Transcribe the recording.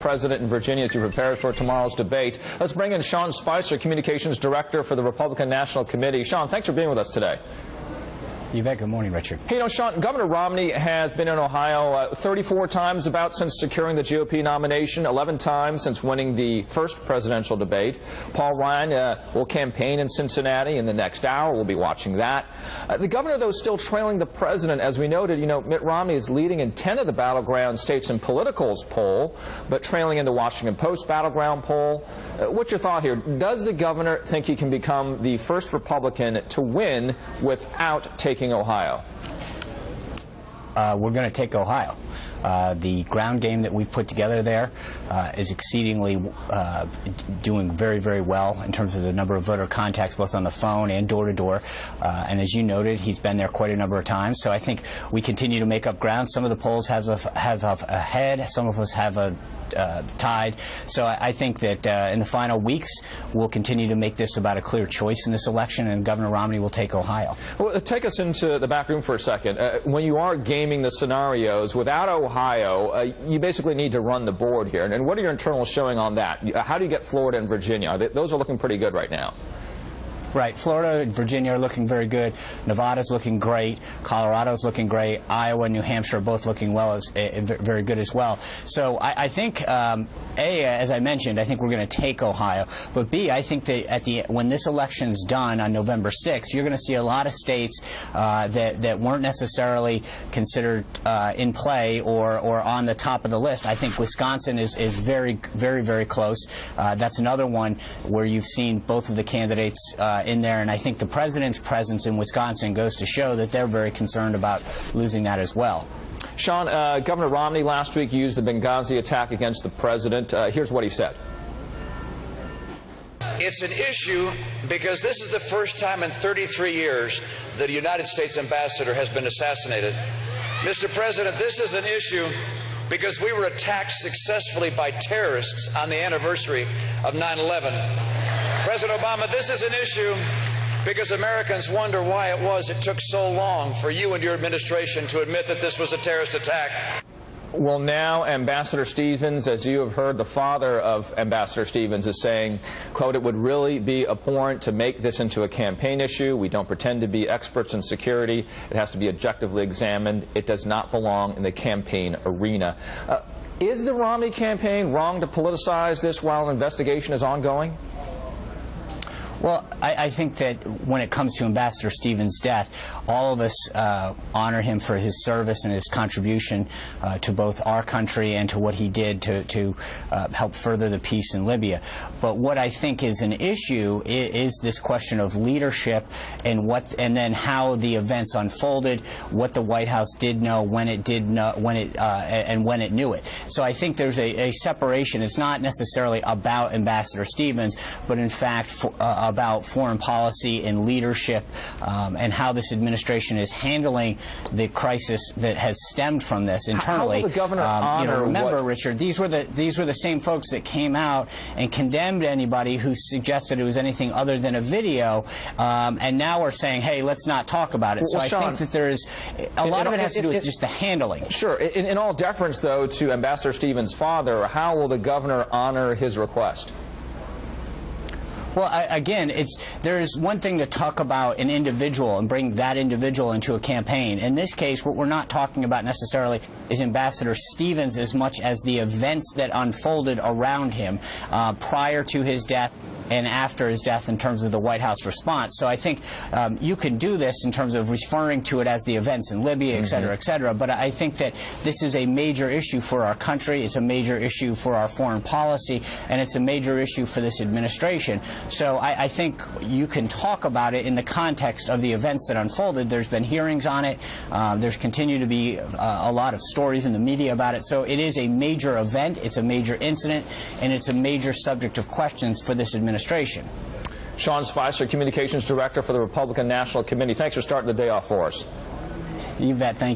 President in Virginia as you prepare for tomorrow's debate. Let's bring in Sean Spicer, Communications Director for the Republican National Committee. Sean, thanks for being with us today. You bet. Good morning, Richard. Hey, Sean, Governor Romney has been in Ohio 34 times about since securing the GOP nomination, 11 times since winning the first presidential debate. Paul Ryan will campaign in Cincinnati in the next hour. We'll be watching that. The governor, though, is still trailing the president. As we noted, Mitt Romney is leading in 10 of the battleground states in Political's poll, but trailing in the Washington Post battleground poll. What's your thought here? Does the governor think he can become the first Republican to win without taking Ohio? We're going to take Ohio. The ground game that we've put together there is exceedingly doing very, very well in terms of the number of voter contacts, both on the phone and door-to-door. And as you noted, he's been there quite a number of times. So I think we continue to make up ground. Some of the polls have ahead. Some of us have tied. So I think that in the final weeks, we'll continue to make this about a clear choice in this election, and Governor Romney will take Ohio. Well, take us into the back room for a second. When you are gaming the scenarios, without Ohio, you basically need to run the board here. And what are your internals showing on that? How do you get Florida and Virginia? Those are looking pretty good right now. Right. Florida and Virginia are looking very good. Nevada's looking great. Colorado's looking great. Iowa and New Hampshire are both looking very good as well. So I think, A, as I mentioned, I think we're going to take Ohio. But B, I think that when this election's done on November 6th, you're going to see a lot of states that weren't necessarily considered in play or on the top of the list. I think Wisconsin is very, very, very close. That's another one where you've seen both of the candidates in there, and I think the president's presence in Wisconsin goes to show that they're very concerned about losing that as well. Sean, Governor Romney last week used the Benghazi attack against the president. Here's what he said. It's an issue because this is the first time in 33 years that a United States ambassador has been assassinated. Mr. President, this is an issue because we were attacked successfully by terrorists on the anniversary of 9/11. President Obama, this is an issue because Americans wonder why it took so long for you and your administration to admit that this was a terrorist attack. Well, now Ambassador Stevens, as you have heard, the father of Ambassador Stevens is saying, quote, "It would really be abhorrent to make this into a campaign issue. We don't pretend to be experts in security. It has to be objectively examined. It does not belong in the campaign arena." Is the Romney campaign wrong to politicize this while an investigation is ongoing? Well, I think that when it comes to Ambassador Stevens' death, all of us honor him for his service and his contribution to both our country and to what he did to help further the peace in Libya. But what I think is an issue is this question of leadership and then how the events unfolded, what the White House did know, when it did know, and when it knew it. So I think there's a separation. It's not necessarily about Ambassador Stevens, but in fact about foreign policy and leadership and how this administration is handling the crisis that has stemmed from this internally. How will the governor honor remember, Richard, these were the same folks that came out and condemned anybody who suggested it was anything other than a video, and now are saying, hey, let's not talk about it. So well, Sean, I think that there is a lot of it has to do with just the handling. Sure. In all deference, though, to Ambassador Stevens' father, how will the governor honor his request? Well, again, there is one thing to talk about an individual and bring that individual into a campaign. In this case, what we're not talking about necessarily is Ambassador Stevens as much as the events that unfolded around him prior to his death and after his death in terms of the White House response. So I think you can do this in terms of referring to it as the events in Libya, et cetera, but I think that this is a major issue for our country, it's a major issue for our foreign policy, and it's a major issue for this administration. So I think you can talk about it in the context of the events that unfolded. There's been hearings on it. There's continued to be a lot of stories in the media about it. So it is a major event, it's a major incident, and it's a major subject of questions for this administration. Sean Spicer, Communications Director for the Republican National Committee. Thanks for starting the day off for us. You bet. Thank you.